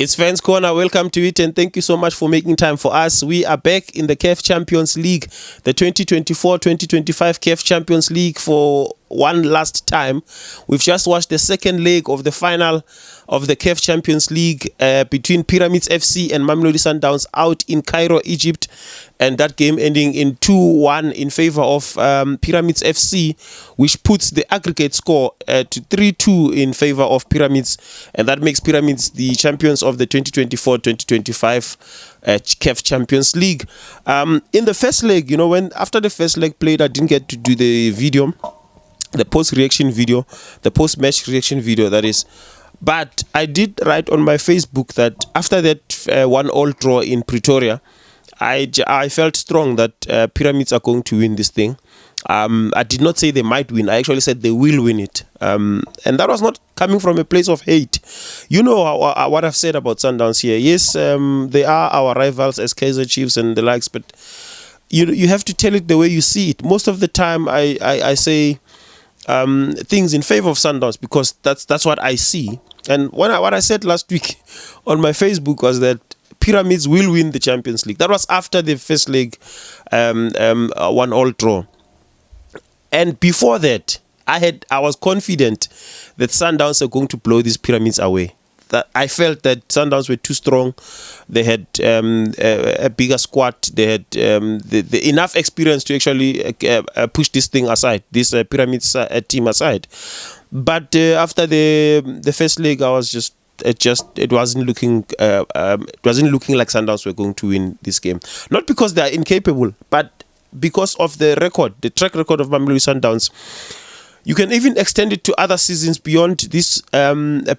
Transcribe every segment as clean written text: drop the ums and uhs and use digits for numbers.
It's Fans Corner. Welcome to it, and thank you so much for making time for us. We are back in the CAF Champions League, the 2024-2025 CAF Champions League for one last time. We've just watched the second leg of the final of the CAF Champions League between Pyramids FC and Mamelodi Sundowns out in Cairo, Egypt, and that game ending in 2-1 in favor of Pyramids FC, which puts the aggregate score to 3-2 in favor of Pyramids, and that makes Pyramids the champions of the 2024-2025 CAF Champions League. In the first leg, after the first leg played, I didn't get to do the video, the post-match reaction video, that is. But I did write on my Facebook that after that 1-1 draw in Pretoria, I felt strong that Pyramids are going to win this thing. I did not say they might win. I actually said they will win it. And that was not coming from a place of hate. You know what I've said about Sundowns here. Yes, they are our rivals as Kaizer Chiefs and the likes, but you have to tell it the way you see it. Most of the time, I say things in favor of Sundowns because that's what I see. And what I said last week on my Facebook was that Pyramids will win the Champions League. That was after the first leg 1-1 draw. And before that, I was confident that Sundowns are going to blow these Pyramids away. That I felt that Sundowns were too strong. They had a bigger squad. They had the enough experience to actually push this thing aside, this Pyramids team aside. But after the first leg, I was it wasn't looking like Sundowns were going to win this game. Not because they are incapable, but because of the track record of Mamelodi Sundowns. You can even extend it to other seasons beyond this,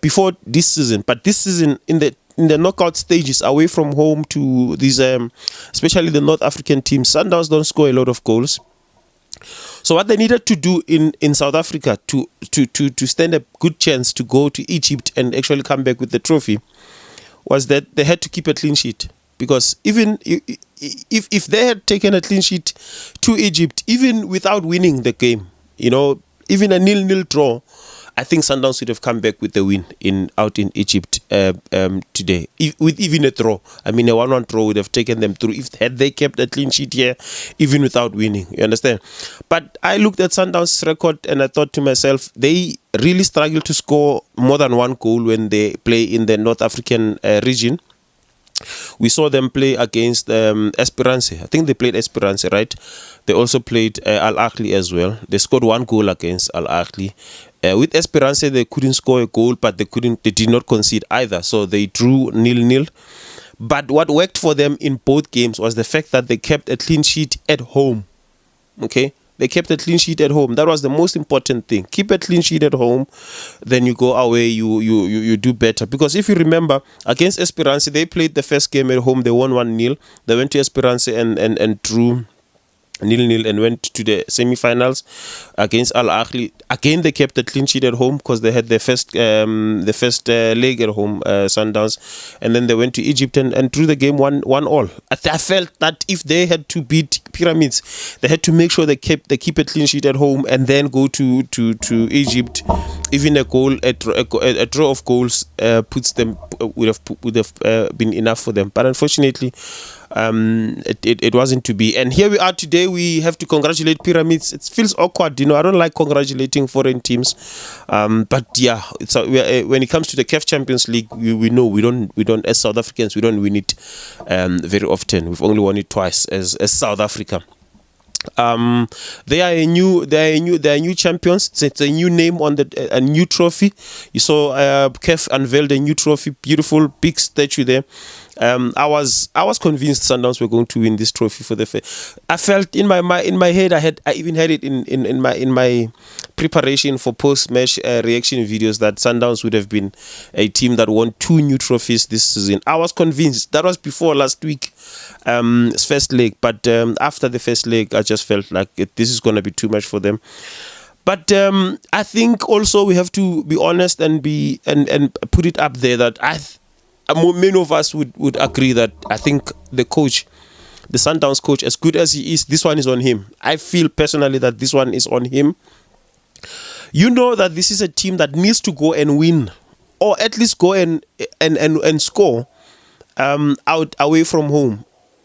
before this season. But this season, in the knockout stages, away from home to these, especially the North African teams, Sundowns don't score a lot of goals. So what they needed to do in South Africa to stand a good chance to go to Egypt and actually come back with the trophy was that they had to keep a clean sheet. Because even if they had taken a clean sheet to Egypt, even without winning the game, even a 0-0 draw, I think Sundowns would have come back with the win out in Egypt today. With even a draw, a 1-1 draw would have taken them through had they kept a clean sheet here, even without winning. You understand? But I looked at Sundowns' record and I thought to myself, they really struggle to score more than one goal when they play in the North African region. We saw them play against Esperance. I think they played Esperance, right? They also played Al Ahly as well. They scored one goal against Al Ahly. With Esperance, they couldn't score a goal, but they did not concede either. So they drew 0-0. But what worked for them in both games was the fact that they kept a clean sheet at home. Okay? They kept a clean sheet at home. That was the most important thing. Keep a clean sheet at home, then you go away, you do better. Because if you remember, against Esperance, they played the first game at home. They won 1-0. They went to Esperance and drew 0-0 and went to the semi-finals against Al Ahly. Again, they kept a clean sheet at home because they had the first leg at home, Sundowns, and then they went to Egypt and drew the game 1-1. I felt that if they had to beat Pyramids, they had to make sure they keep a clean sheet at home and then go to Egypt. Even a draw of goals would have been enough for them. But unfortunately, it wasn't to be. And here we are today. We have to congratulate Pyramids. It feels awkward, I don't like congratulating foreign teams, but yeah, when it comes to the CAF Champions League, we know we don't as South Africans, we don't win it very often. We've only won it twice as South Africa. They are new champions. It's a new name on a new trophy. You saw CAF unveiled a new trophy, beautiful big statue there. I was convinced Sundowns were going to win this trophy for the I felt in my head, I even had it in my preparation for post-match reaction videos that Sundowns would have been a team that won 2 new trophies this season. I was convinced. That was before last week, first leg. But after the first leg, I just felt like this is going to be too much for them. But I think also we have to be honest and put it up there that many of us would agree that I think the Sundowns coach, as good as he is, this one is on him. I feel personally that this one is on him. You know that this is a team that needs to go and win or at least go and score out away from home.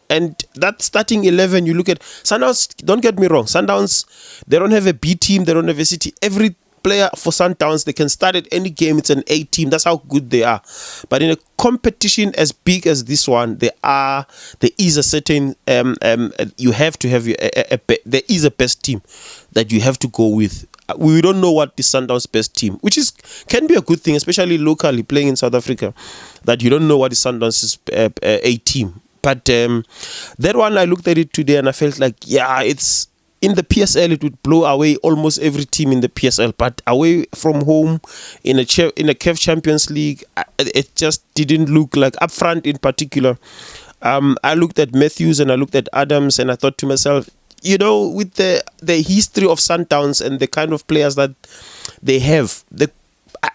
And that starting 11, you look at Sundowns. Don't get me wrong, Sundowns, they don't have a B team, they don't have a C team. Every player for Sundowns, they can start at any game. It's an A team. That's how good they are. But in a competition as big as this one, there is a certain you have to have there is a best team that you have to go with. We don't know what the Sundowns best team, which can be a good thing, especially locally playing in South Africa, that you don't know what the Sundowns a team. But that one, I looked at it today and I felt like, yeah, it's in the PSL, it would blow away almost every team in the PSL. But away from home in a CAF Champions League, it just didn't look like, up front in particular. I looked at Matthews and I looked at Adams and I thought to myself, with the history of Sundowns and the kind of players that they have,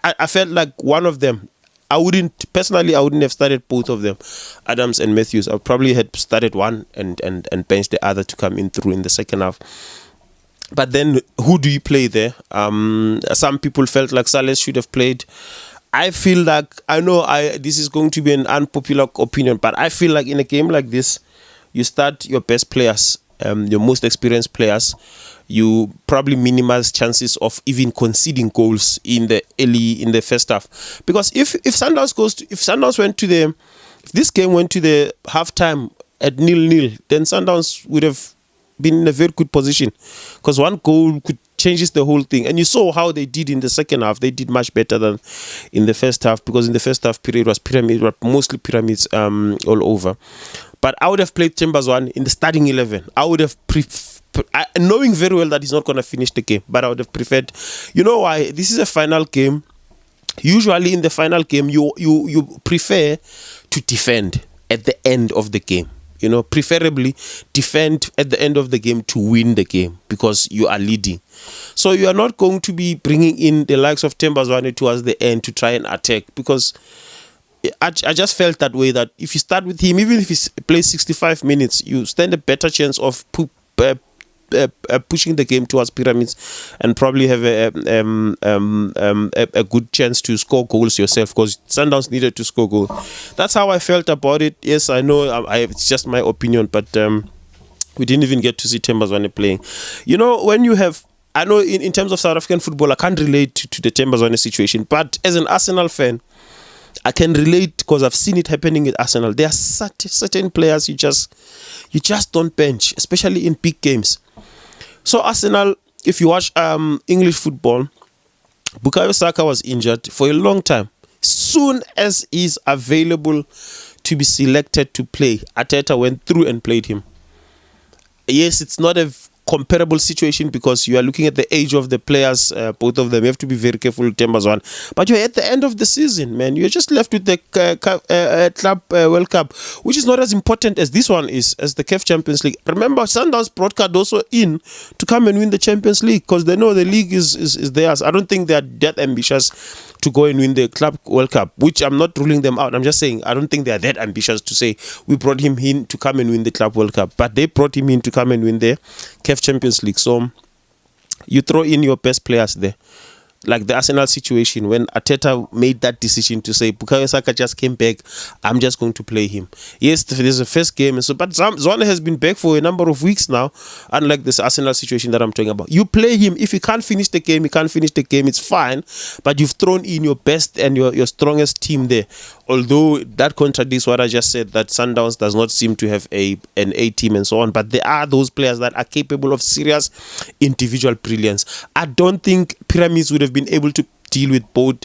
I felt like one of them, I wouldn't have started both of them, Adams and Matthews. I probably had started one and benched the other to come in through in the second half. But then who do you play there? Some people felt like Salas should have played. I feel like, this is going to be an unpopular opinion, but I feel like in a game like this, you start your best players, your most experienced players. You probably minimize chances of even conceding goals in the first half, because if this game went to the halftime at 0-0, then Sundowns would have been in a very good position, because one goal could changes the whole thing. And you saw how they did in the second half. They did much better than in the first half, because in the first half period was mostly Pyramids all over. But I would have played Chambers one in the starting 11. I would have knowing very well that he's not going to finish the game, but I would have preferred. You know why? This is a final game. Usually in the final game, you prefer to defend at the end of the game. Preferably defend at the end of the game to win the game, because you are leading. So you are not going to be bringing in the likes of Tembazwane towards the end to try and attack, because I just felt that way, that if you start with him, even if he plays 65 minutes, you stand a better chance of pushing the game towards Pyramids and probably have a good chance to score goals yourself, because Sundowns needed to score goals. That's how I felt about it. Yes, I know it's just my opinion, but we didn't even get to see Tembazwane playing. When you have, I know in terms of South African football, I can't relate to the Tembazwane situation, but as an Arsenal fan, I can relate, because I've seen it happening at Arsenal. There are certain players you just don't bench, especially in big games. So Arsenal, if you watch English football, Bukayo Saka was injured for a long time. Soon as he's available to be selected to play, Arteta went through and played him. Yes, it's not a comparable situation, because you are looking at the age of the players, both of them. You have to be very careful with Timbers one. But you're at the end of the season, man. You're just left with the Club World Cup, which is not as important as this one is, as the CAF Champions League. Remember, Sundowns brought Cardoso in to come and win the Champions League, because they know the league is theirs. I don't think they are that ambitious to go and win the Club World Cup, which I'm not ruling them out. I'm just saying I don't think they are that ambitious to say we brought him in to come and win the Club World Cup, but they brought him in to come and win the CAF Champions League. So you throw in your best players there, like the Arsenal situation when Arteta made that decision to say Bukayo Saka just came back, I'm just going to play him. Yes, there's a first game, and so, but Zwane has been back for a number of weeks now. Unlike this Arsenal situation that I'm talking about, you play him. If he can't finish the game, it's fine. But you've thrown in your best and your strongest team there. Although that contradicts what I just said, that Sundowns does not seem to have an A team and so on. But there are those players that are capable of serious individual brilliance. I don't think Pyramids would have been able to deal with both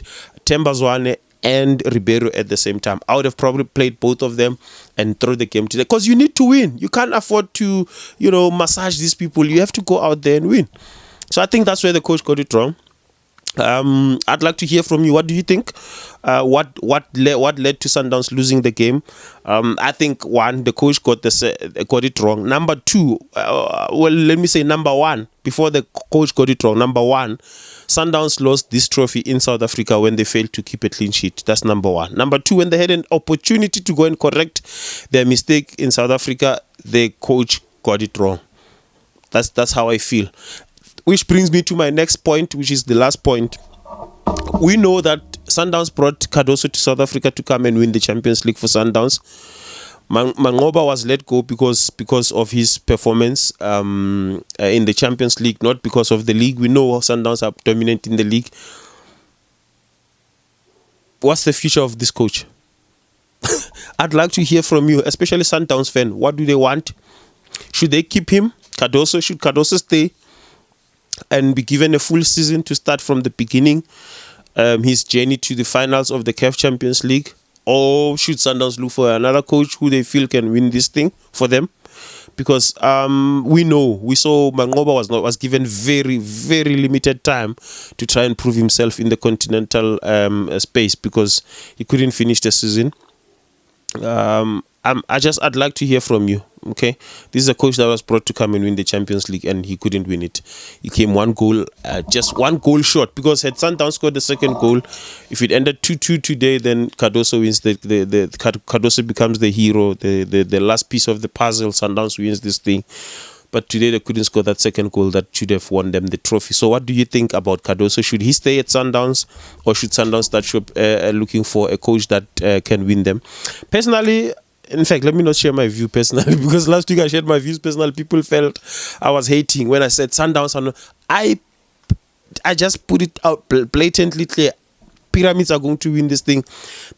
Tembazwane and Ribeiro at the same time. I would have probably played both of them and throw the game to them, because you need to win. You can't afford to, massage these people. You have to go out there and win. So I think that's where the coach got it wrong. I'd like to hear from you. What do you think? What led to Sundowns losing the game? I think one, the coach got it wrong. Number two, let me say number one before the coach got it wrong. Number one, Sundowns lost this trophy in South Africa when they failed to keep a clean sheet. That's number one. Number two, when they had an opportunity to go and correct their mistake in South Africa, the coach got it wrong. That's how I feel. Which brings me to my next point, which is the last point. We know that Sundowns brought Cardoso to South Africa to come and win the Champions League for Sundowns. Mangoba was let go because of his performance in the Champions League, not because of the league. We know Sundowns are dominant in the league. What's the future of this coach? I'd like to hear from you, especially Sundowns fan. What do they want? Should they keep him, Cardoso? Should Cardoso stay and be given a full season to start from the beginning, his journey to the finals of the CAF Champions League? Or should Sundowns look for another coach who they feel can win this thing for them? Because we saw Mangoba was given very, very limited time to try and prove himself in the continental space because he couldn't finish the season. I'd like to hear from you. Okay, this is a coach that was brought to come and win the Champions League, and he couldn't win it. He came just one goal short, because had Sundowns scored the second goal, if it ended 2-2 today, then Cardoso wins. Cardoso becomes the hero, the last piece of the puzzle. Sundowns wins this thing. But today they couldn't score that second goal that should have won them the trophy. So what do you think about Cardoso? Should he stay at Sundowns, or should Sundowns start looking for a coach that can win them? Personally, in fact, let me not share my view personally, because last week I shared my views personally. People felt I was hating when I said Sundowns. I just put it out blatantly clear. Pyramids are going to win this thing.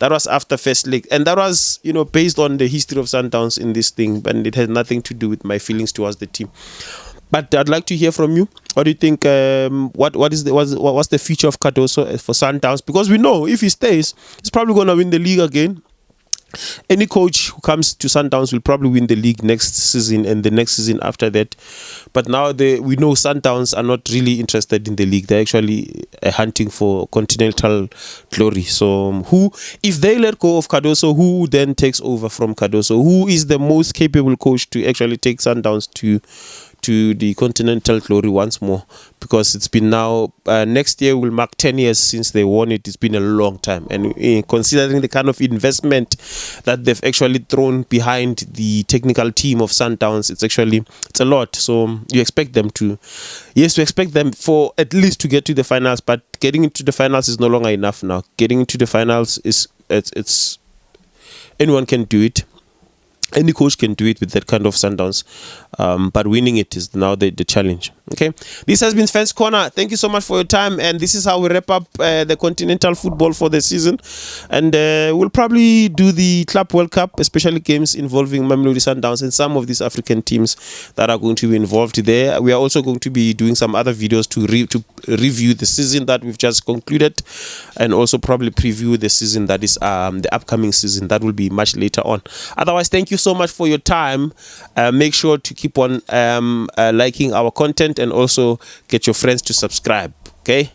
That was after first leg, and that was, based on the history of Sundowns in this thing, and it had nothing to do with my feelings towards the team. But I'd like to hear from you. What do you think? What's the future of Cardoso for Sundowns? Because we know if he stays, he's probably going to win the league again. Any coach who comes to Sundowns will probably win the league next season and the next season after that. But now we know Sundowns are not really interested in the league. They're actually hunting for continental glory. So if they let go of Cardoso, who then takes over from Cardoso? Who is the most capable coach to actually take Sundowns to the continental glory once more? Because it's been now, next year will mark 10 years since they won it. It's been a long time, and considering the kind of investment that they've actually thrown behind the technical team of Sundowns, it's a lot. So you expect them to, yes, we expect them for at least to get to the finals, but getting into the finals is no longer enough now. Getting into the finals it's anyone can do it. Any coach can do it with that kind of Sundowns, but winning it is now the challenge. Okay, this has been Fans Corner. Thank you so much for your time, and this is how we wrap up the continental football for the season. And we'll probably do the Club World Cup, especially games involving Mamelodi Sundowns and some of these African teams that are going to be involved there. We are also going to be doing some other videos to review the season that we've just concluded, and also probably preview the season that is the upcoming season that will be much later on. Otherwise, thank you so much for your time. Make sure to keep on liking our content, and also get your friends to subscribe. Okay.